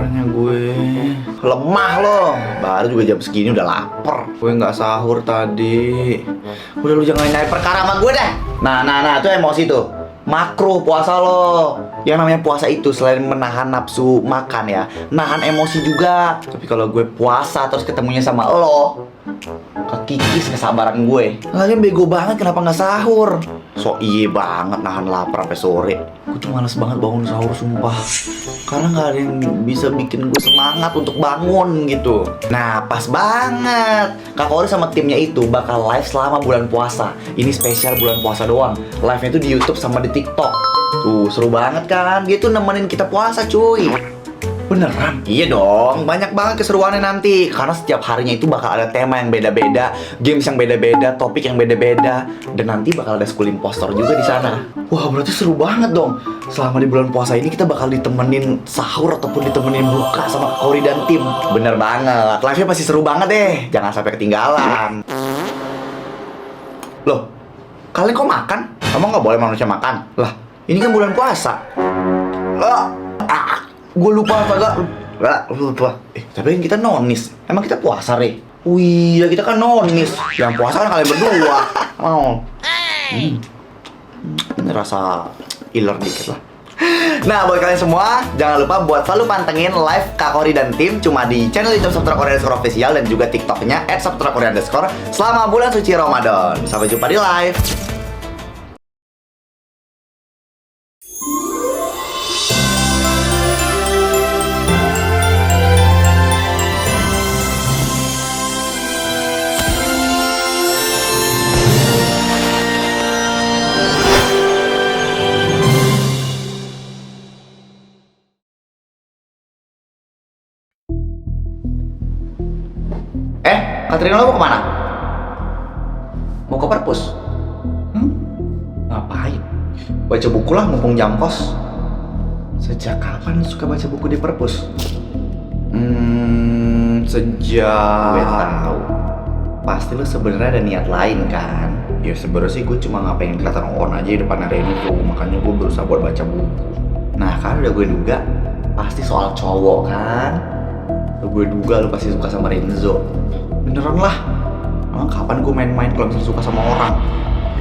laparnya gue. Lemah loh, baru juga jam segini udah lapar. Gue nggak sahur tadi. Udah lu jangan nyari perkara sama gue deh. Nah, itu emosi tuh. Makruh puasa lo. Yang namanya puasa itu selain menahan nafsu makan ya, nahan emosi juga. Tapi kalau gue puasa terus ketemunya sama lo, kekikis kesabaran gue. Lagian bego banget kenapa nggak sahur? So iye banget nahan lapar sampai sore. Gue tuh males banget bangun sahur sumpah. Karena nggak ada yang bisa bikin gue semangat untuk bangun gitu. Nah pas banget, Kak Kori sama timnya itu bakal live selama bulan puasa. Ini spesial bulan puasa doang. Live-nya tuh di YouTube sama di TikTok. Tuh seru banget kan. Dia tuh nemenin kita puasa cuy. Beneran? Iya dong, banyak banget keseruannya nanti. Karena setiap harinya itu bakal ada tema yang beda-beda, games yang beda-beda, topik yang beda-beda, dan nanti bakal ada school impostor juga di sana. Wah, berarti seru banget dong. Selama di bulan puasa ini kita bakal ditemenin sahur ataupun ditemenin buka sama Kori dan tim. Bener banget, live-nya pasti seru banget deh. Jangan sampai ketinggalan. Loh, kalian kok makan? Emang nggak boleh manusia makan? Lah, ini kan bulan puasa. Gue lupa apa lupa. Tapi kan kita nonis. Emang kita puasa, Re? Wih, ya kita kan nonis. Yang puasa kan kalian berdua. Oh. Ini rasa iler dikit lah. Nah, buat kalian semua, jangan lupa buat selalu pantengin live Kak Kori dan tim cuma di channel YouTube Saputra Korea Official dan juga TikToknya @saputrakorea_ selama bulan suci Ramadan. Sampai jumpa di live. Katrina lo mau kemana? Mau ke perpus? Ngapain? Baca buku lah mumpung jam kos. Sejak kapan lo suka baca buku di perpus? Sejak Gue tahu. Pasti lo sebenarnya ada niat lain kan? ya sebenarnya sih gue cuma nggak pengen kelihatan on aja di depan Renzo, makanya gue berusaha buat baca buku. Nah kan udah gue duga pasti soal cowok kan? Gue duga lo pasti suka sama Renzo. Beneran lah, emang kapan gue main-main kalau misalnya suka sama orang?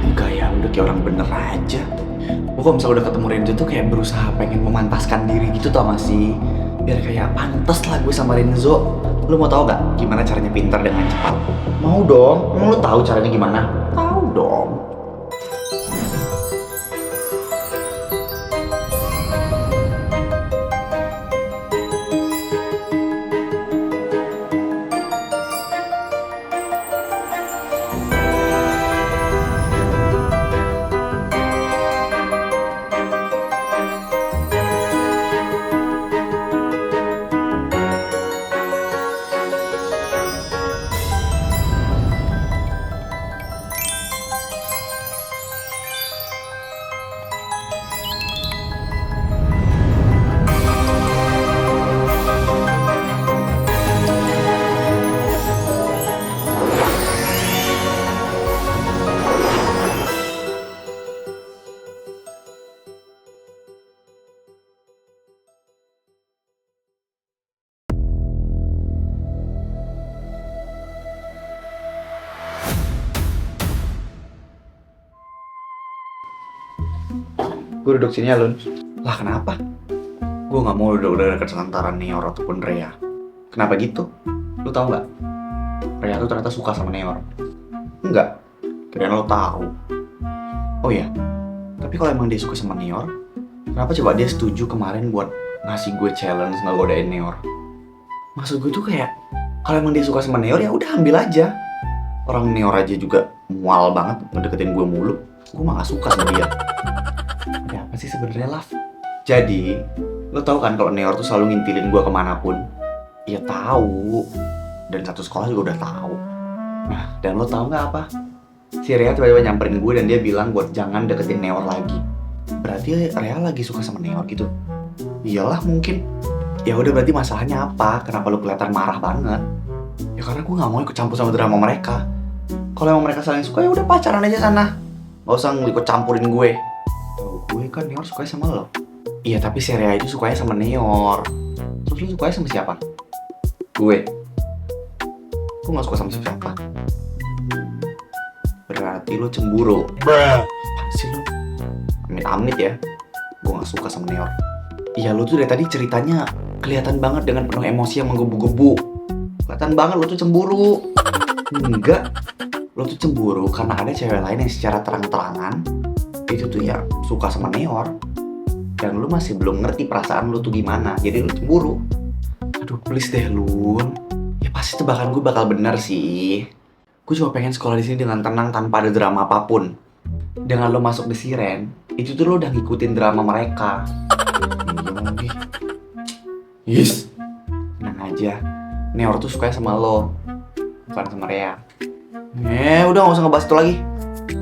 Enggak ya, udah kayak orang bener aja. Gue kalau misalnya udah ketemu Renzo tuh kayak berusaha pengen memantaskan diri gitu tau gak sih? Biar kayak pantes lah gue sama Renzo. Lu mau tau gak gimana caranya pintar dengan cepat? Mau dong, emang lu tahu caranya gimana? Tahu dong. Gue duduk sini ya, Lun. Lah kenapa? Gue gak mau udah deket antara Neor ataupun Rhea. Kenapa gitu? Lu tau gak? Rhea tuh ternyata suka sama Neor. Enggak? Kirain lo tahu. Oh iya, tapi kalau emang dia suka sama Neor, kenapa coba dia setuju kemarin buat ngasih gue challenge ngegodain Neor? Maksud gue tuh kayak, kalau emang dia suka sama Neor ya udah ambil aja. Orang Neor aja juga mual banget ngedeketin gue mulu. Gue mah gak suka sama dia. Ada apa sih sebenarnya, Laf? Jadi, lo tau kan kalau Neor tuh selalu ngintilin gue kemanapun? Iya tahu. Dan satu sekolah juga udah tahu. Nah, dan lo tau nggak apa? Si Rhea tiba-tiba nyamperin gue dan dia bilang buat jangan deketin Neor lagi. Berarti Rhea lagi suka sama Neor gitu? Iyalah mungkin. Ya udah berarti masalahnya apa? Kenapa lo kelihatan marah banget? Ya karena gue nggak mau ikut campur sama drama mereka. Kalau emang mereka saling suka ya udah pacaran aja sana. Gak usah ikut campurin gue. Gue kan Neor sukanya sama lo. Iya tapi si Rhea itu sukanya sama Neor. Terus lu sukanya sama siapa? Gue gak suka sama siapa. Berarti lu cemburu. Apaan sih lu? Amit-amit ya, gue gak suka sama Neor. Iya, lu tuh dari tadi ceritanya kelihatan banget dengan penuh emosi yang menggebu-gebu. Kelihatan banget lu tuh cemburu. Enggak, lu tuh cemburu karena ada cewek lain yang secara terang-terangan itu tuh ya suka sama Neor. Dan lu masih belum ngerti perasaan lu tuh gimana, jadi lu cemburu. Aduh please deh Lun. Ya pasti tebakan gue bakal bener sih. Gue cuma pengen sekolah di sini dengan tenang tanpa ada drama apapun. Dengan lo masuk di Siren, itu tuh lo udah ngikutin drama mereka. Yes, tenang aja. Neor tuh sukanya sama lo, bukan sama Rea. Udah gak usah ngebahas itu lagi.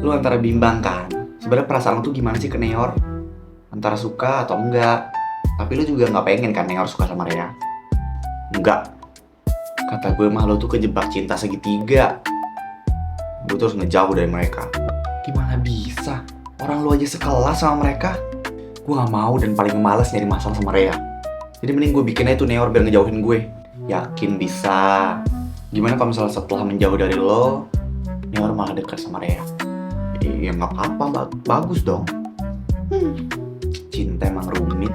Lo antara bimbang kan. Sebenarnya perasaan lo tuh gimana sih ke Neor? Antara suka atau enggak. Tapi lo juga gak pengen kan Neor suka sama Rea? Enggak. Kata gue mah lo tuh kejebak cinta segitiga. Gue terus ngejauh dari mereka. Gimana bisa? Orang lu aja sekelas sama mereka. Gue gak mau dan paling males nyari masalah sama Rea. Jadi mending gue bikin aja tuh Neor biar ngejauhin gue. Yakin bisa. Gimana kalau misalnya setelah menjauh dari lo, Neor malah dekat sama Rea? Ya gak apa-apa, bagus dong. Cinta emang rumit.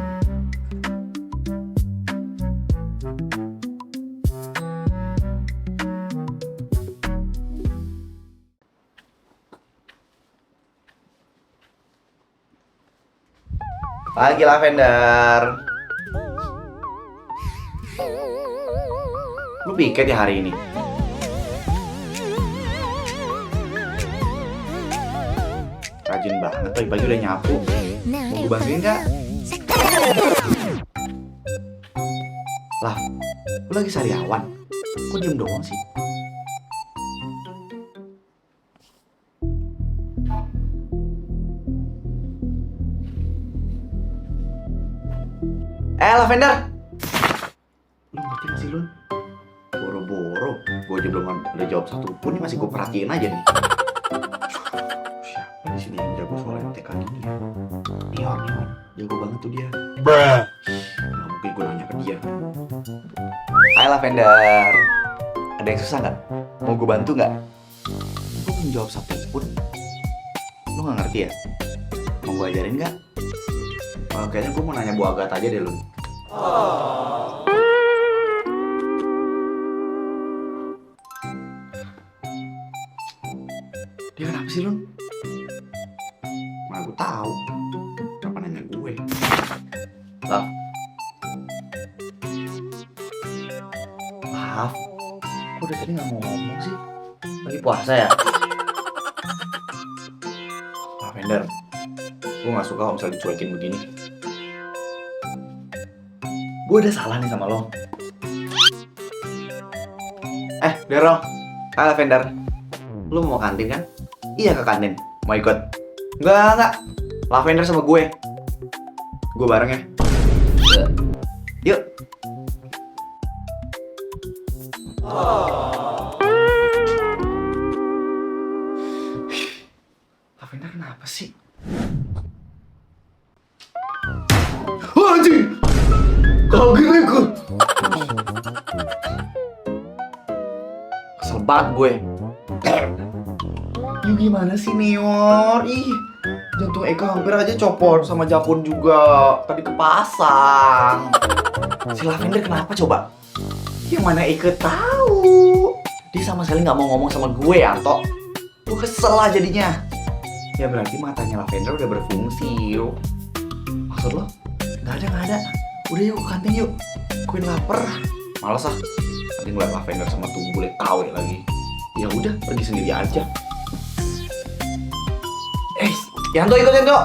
Pagi Lavender. Lu piket ya hari ini? Rajin banget, pagi-pagi udah nyapu. Mau gue bantuin gak? Lah, lu lagi sariawan? Kok diem doang sih? Lavender! Lu ngerti gak sih, Lun? Boro-boro, gue aja belum ada jawab satu pun, ini masih gue perhatiin aja nih. Siapa di sini yang jago soal MTK ini ya? Neor, jago banget tuh dia. Nggak mungkin gue nanya ke dia. Hai Lavender, ada yang susah nggak? Mau gue bantu nggak? Gue belum jawab satu pun. Lu nggak ngerti ya? Mau gue ajarin nggak? Kayaknya gue mau nanya Bu Agatha aja deh, Lun. Dia kenapa sih, Lun? Mana gue tahu. Kenapa nanya gue? Lah. Maaf. Kok dari tadi nggak mau ngomong sih? Lagi puasa ya? Lavender, gue nggak suka kalau misalnya dicuekin begini. Gue udah salah nih sama lo. Dero. Hai Lavender. Lu mau kantin kan? Iya ke kantin. Mau ikut? Enggak. Lavender sama gue. Gue bareng ya. Yuk. Lavender kenapa sih? Anjing! Kaget gue. Kesel banget gue. Yu gimana sih Neor? Ih, jantung Eka hampir aja copot sama Japun juga. Tadi kepasang. Si Lavender kenapa coba? Yang mana Eka tahu? Dia sama sekali nggak mau ngomong sama gue, Anto. Gue kesel lah jadinya. Ya berarti matanya Lavender udah berfungsi, yuk. Maksud lo? Nggak ada. Udah yuk ke kantin yuk. Gue lapar. Males ah. Nanti ngeliat Lavender sama Tumbul tahu lagi. Ya udah, pergi sendiri aja. Yanto ikut Yanto.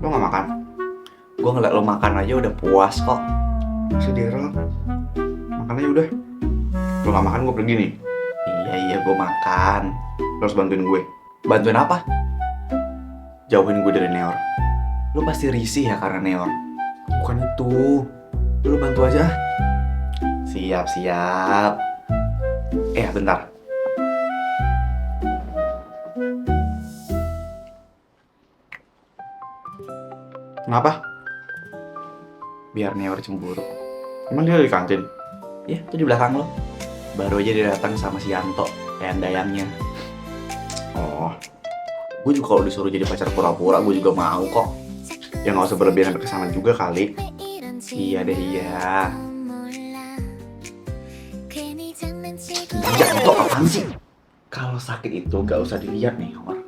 Lo gak makan? Gue ngeliat lo makan aja udah puas kok. Si Daryl, makan aja udah. Lo Lo gak makan gue pergi nih. Iya gue makan. Lo harus bantuin gue. Bantuin apa? Jauhin gue dari Neor. Lu pasti risih ya karena Neor. Bukan itu. Lo bantu aja. Siap. Bentar. Kenapa? Biar Neor cemburu. Emang dia di kantin? Ya, itu di belakang lo. Baru aja dia datang sama si Yanto, kayak dayangnya. Oh, Gue juga kalau disuruh jadi pacar pura-pura, gue juga mau kok. ya gak usah berlebihan sampai kesana juga kali. Iya deh, iya. Yanto apaan sih? Kalau sakit itu gak usah dilihat nih, Omar.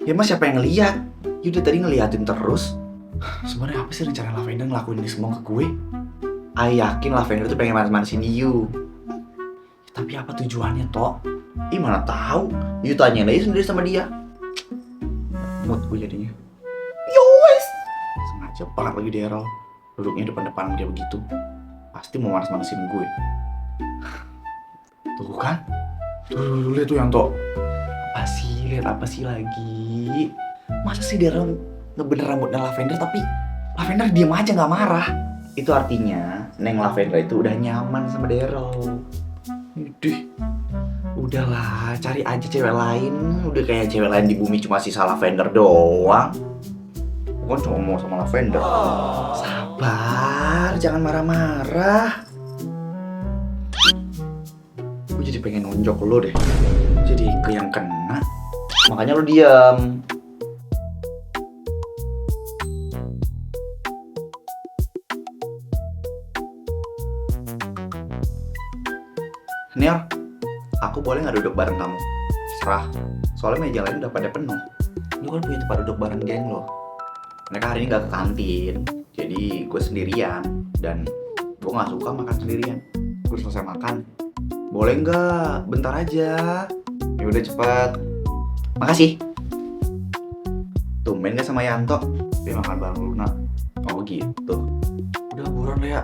Ya mas siapa yang ngeliat? Yaudah tadi ngeliatin terus. Sebenarnya apa sih rencana Lavender ngelakuin ini semua ke gue? Yakin Lavender tuh pengen manis-manisin Yu. Tapi apa tujuannya, Tok? Mana tahu? Yu tanyain aja sendiri sama dia. Mood gue jadinya. Yowes! Sengaja banget lagi Daryl. Duduknya depan-depan dia begitu. Pasti mau manis-manisin gue. Tuh kan? Tuh, lihat tuh Yanto. Apa sih? Lihat apa sih lagi? Masa sih Daryl ngebener rambutnya Lavender tapi Lavender diem aja gak marah? Itu artinya Neng Lavender itu udah nyaman sama Daryl. Dih, Udahlah, cari aja cewek lain. Udah kayak cewek lain di bumi cuma sisa Lavender doang. gue kan cuma mau sama Lavender. Sabar, jangan marah-marah. Gue jadi pengen nonjok lo deh. Jadi ke yang kena. Makanya lo diam. Nior, aku boleh nggak duduk bareng kamu? Serah. Soalnya meja lain udah pada penuh. Lu kan punya tempat duduk bareng geng lo. Mereka hari ini nggak ke kantin, jadi gue sendirian. Dan gue nggak suka makan sendirian. Gue selesai makan. Boleh nggak? Bentar aja. Ya udah cepat. Makasih. Tumben gak sama Yanto? Dia makan bareng Luna. Oh gitu. Udah buruan lah ya.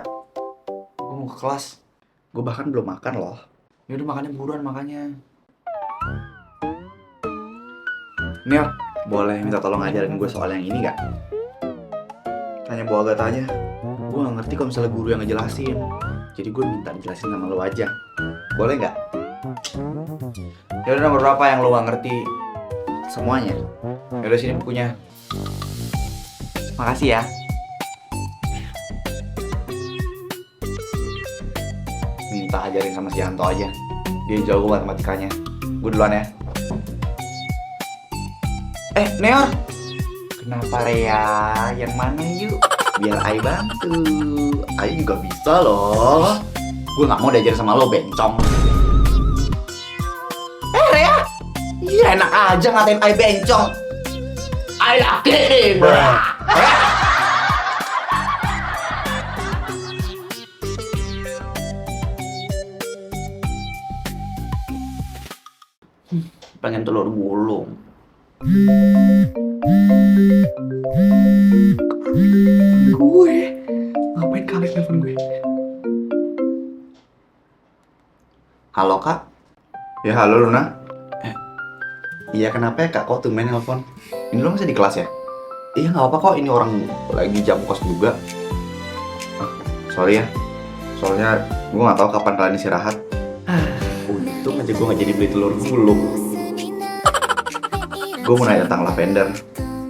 Gue mau ke kelas. Gue bahkan belum makan loh. Ya udah makannya buruan makanya. Nior, boleh minta tolong ajarin gue soal yang ini gak? Tanya Bu Agatha aja. Gue gak ngerti kalau misalnya guru yang ngejelasin. Jadi gue minta dijelasin sama lo aja. Boleh gak? Ya udah nomor berapa yang lo gak ngerti? Semuanya. Ya udah sini bukunya. Makasih ya. Minta ajarin sama si Yanto aja. Dia jago matematikanya. Gue duluan ya. Neor. Kenapa Rea? Yang mana yuk? Biar Ai bantu. Ai juga bisa loh. Gue gak mau diajarin sama lo, bencong. Rea. Iya enak aja ngatain Ai bencong. Ai laki. Pengen telur gulung. Gue ngapain kalian telepon gue? Halo kak. Ya halo Luna. Iya kenapa ya kak? Kok tumben telepon? Ini lo masih di kelas ya? Iya nggak apa kok. Ini orang lagi jam kos juga. Sorry ya. Soalnya gue gak tahu kapan kalian istirahat. Untung aja gue nggak jadi beli telur gulung. Gue mau nanya tentang Lavender.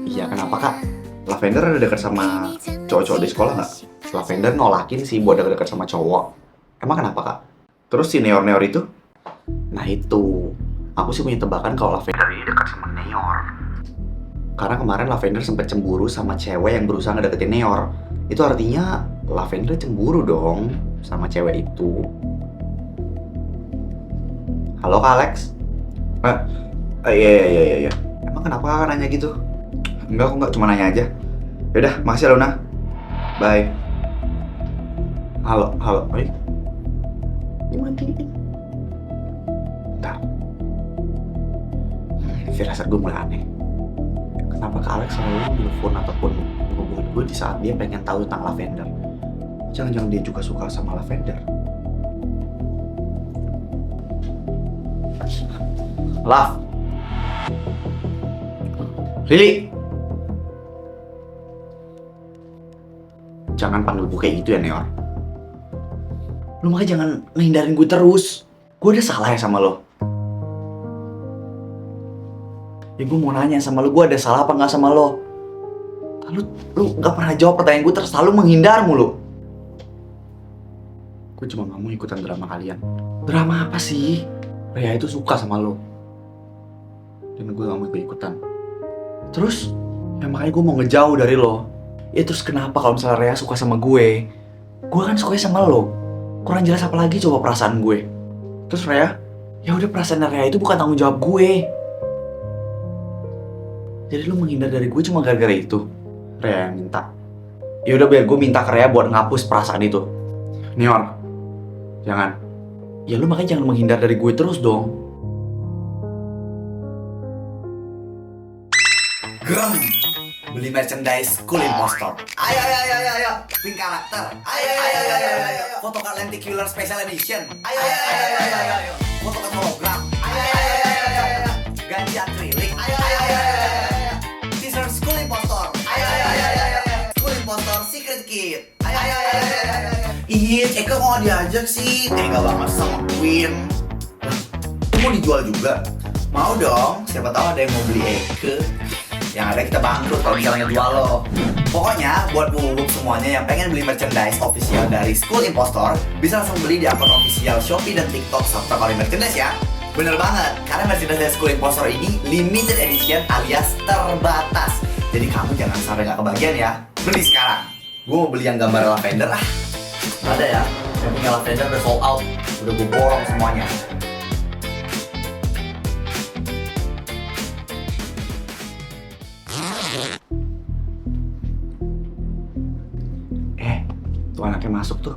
Iya kenapa kak? Lavender ada dekat sama cowok-cowok di sekolah nggak? Lavender nolakin sih buat deket-deket sama cowok. Emang kenapa kak? Terus si Neor-Neor itu? Nah itu, aku sih punya tebakan kalau Lavender ini dekat sama Neor. Karena kemarin Lavender sempat cemburu sama cewek yang berusaha ngedeketin Neor. Itu artinya Lavender cemburu dong sama cewek itu. Halo Kak Alex? Iya. Emang kenapa kakak nanya gitu? Enggak, aku nggak, cuma nanya aja. Yaudah, makasih ya Luna. Bye. Halo. Oi. Dimatiin. Bentar. Firasat gue mulai aneh. Kenapa Kak Alex selalu telepon ataupun hubungin gue di saat dia pengen tahu tentang Lavender? Jangan-jangan dia juga suka sama Lavender? Love. Lili. Jangan panggil gue kayak gitu ya, Neor. Lu makanya jangan ngehindarin gue terus. Gue udah salah ya sama lo. Ya gue mau nanya sama lu, gue ada salah apa nggak sama lo? Lu nggak pernah jawab pertanyaan gue, terus selalu menghindar mulu. Gue cuma nggak mau ikutan drama kalian. Drama apa sih? Rea itu suka sama lo. Dan gue gak mau ikut-ikutan. Terus, ya makanya gue mau ngejauh dari lo. Ya terus kenapa kalau misalnya Rea suka sama gue? Gue kan sukanya sama lo. Kurang jelas apa lagi coba perasaan gue? Terus Rea, ya udah perasaan Rea itu bukan tanggung jawab gue. Jadi lo menghindar dari gue cuma gara-gara itu? Rea yang minta. Ya udah biar gue minta ke Rea buat ngapus perasaan itu. Neor, jangan. Ya lo makanya jangan menghindar dari gue terus dong. Geram, beli merchandise School Impostor. Ayo, pin karakter. Ayo, foto card lenticular special edition. Ayo, foto card hologram. Ayo, ganti akrilik. Ayo, t-shirt School Impostor. Ayo, School Impostor Secret Kit. Ayo. Ih, Eka mau diajak sih, tega banget sama Queen. Itu mau dijual juga? Mau dong, siapa tahu ada yang mau beli Eka. Yang ada kita bangkrut kalau misalnya ngejual lo. Pokoknya buat bubuk semuanya yang pengen beli merchandise official dari School Impostor, bisa langsung beli di akun official Shopee dan TikTok Sabta Kali Merchandise ya. Bener banget, karena merchandise dari School Impostor ini limited edition alias terbatas. Jadi kamu jangan sampai gak kebagian ya. Beli sekarang. Gue mau beli yang gambar lavender ah. Ada ya, yang punya lavender udah sold out. Udah gue borong semuanya. Tuh anaknya masuk tuh.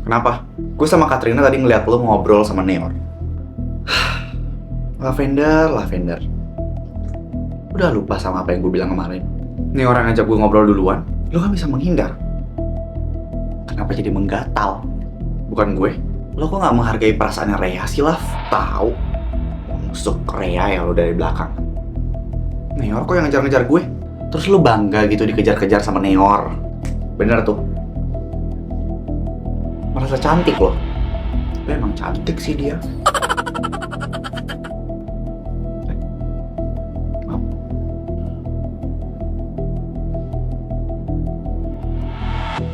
Kenapa? Gue sama Katrina tadi ngeliat lo ngobrol sama Neor. Lavender. Udah lupa sama apa yang gue bilang kemarin. Neor yang ngajak gue ngobrol duluan. Lo kan bisa menghindar. Kenapa jadi menggatal? Bukan gue. Lo kok gak menghargai perasaannya Rea sih, Lav? Tahu. Nusuk Rea ya lo dari belakang. Neor kok yang ngejar-ngejar gue? Terus lo bangga gitu dikejar-kejar sama Neor. Bener tuh. Merasa cantik loh. Tapi emang cantik sih dia.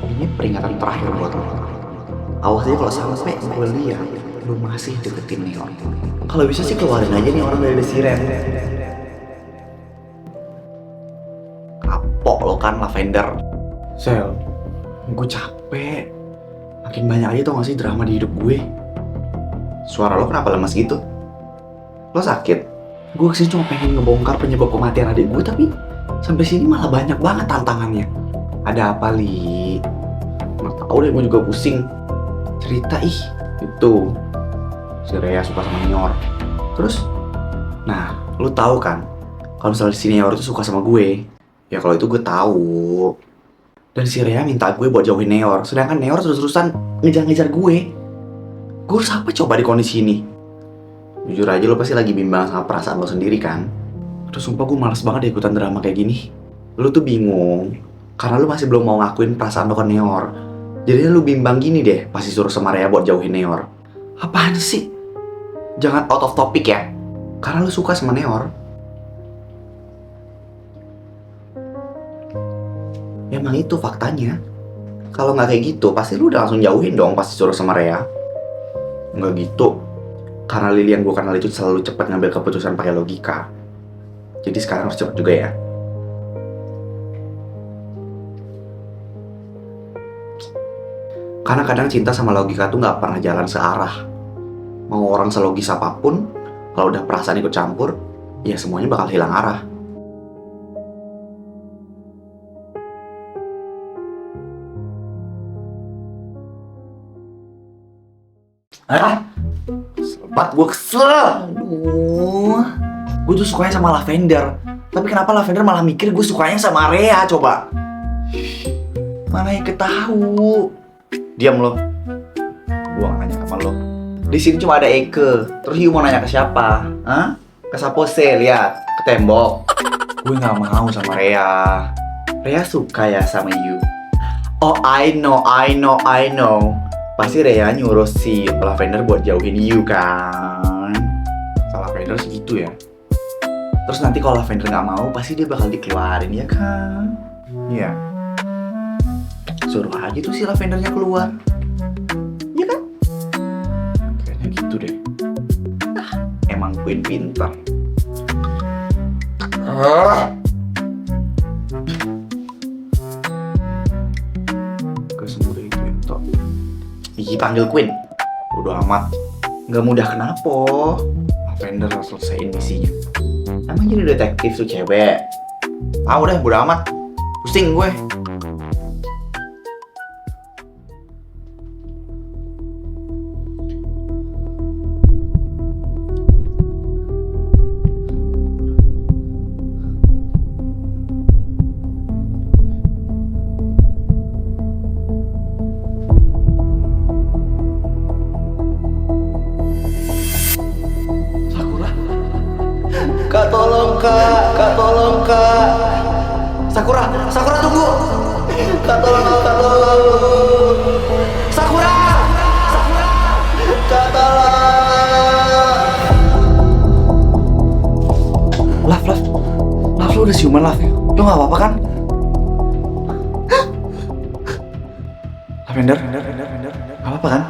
Ini peringatan terakhir buat lo. Awas aja kalau sampai gue lihat lu masih deketin Neor. Kalau bisa sih keluarin aja nih orang dari Siren. Kapok lo kan Lavender. Sel, gue capek. Makin banyak aja tau gak sih drama di hidup gue. Suara lo kenapa lemas gitu? Lo sakit? Gue kesini cuma pengen ngebongkar penyebab kematian adik gue, tapi sampai sini malah banyak banget tantangannya. Ada apa, Li? Nggak tahu deh, gue juga pusing. Cerita itu si Rea suka sama Neor. Terus, nah, lo tahu kan? Kalau misalnya si Neor itu suka sama gue, ya kalau itu gue tahu. Dan si Rea minta gue buat jauhin Neor, sedangkan Neor terus-terusan ngejar-ngejar gue. Gue harus apa coba di kondisi ini? Jujur aja lo pasti lagi bimbang sama perasaan lo sendiri kan? Terus sumpah gue males banget deh ikutan drama kayak gini. Lo tuh bingung, karena lo masih belum mau ngakuin perasaan lo ke Neor. Jadinya lo bimbang gini deh, pasti suruh sama Rea buat jauhin Neor. Apaan sih? Jangan out of topic ya, karena lo suka sama Neor. Emang itu faktanya. Kalau nggak kayak gitu, pasti lu udah langsung jauhin dong pasti suruh sama Rea. Nggak gitu. Karena Lili yang gue kenal itu selalu cepat ngambil keputusan pakai logika. Jadi sekarang harus cepat juga ya. Karena kadang cinta sama logika tuh nggak pernah jalan searah. Mau orang selogis apapun, kalau udah perasaan ikut campur, ya semuanya bakal hilang arah. Selebat gue kesel. Aduh. Gue tuh sukanya sama Lavender. Tapi kenapa Lavender malah mikir gue sukanya sama Rea coba? Mana yang ketahu? Diam lo. Gue gak nanya sama lo. Di sini cuma ada Eke. Terus Yu mau nanya ke siapa? Hah? Ke Sapose, lihat. Ke tembok. Gue gak mau sama Rea. Rea suka ya sama Yu. Oh, I know. Pasti Rea nyuruh si Lavender buat jauhin Yu kan? Salah Lavender segitu ya. Terus nanti kalau Lavender gak mau, pasti dia bakal dikeluarin ya kan? Iya. Suruh aja tuh si Lavendernya keluar. Iya kan? Kayaknya gitu deh. Emang Queen pintar. Kesemudah itu ya, Tok. Ih, panggil Queen. Udah amat. Gak mudah kenapa? Lavender harus selesaiin misinya. Emang jadi detektif tuh cewek? Tahu deh, bodo amat. Pusing gue. Kak tolong kak. Sakura tunggu. Kak tolong. Sakura. Kak tolong. Laf, lu udah siuman Laf. Lu gak apa-apa kan? Lavender, gak apa-apa kan?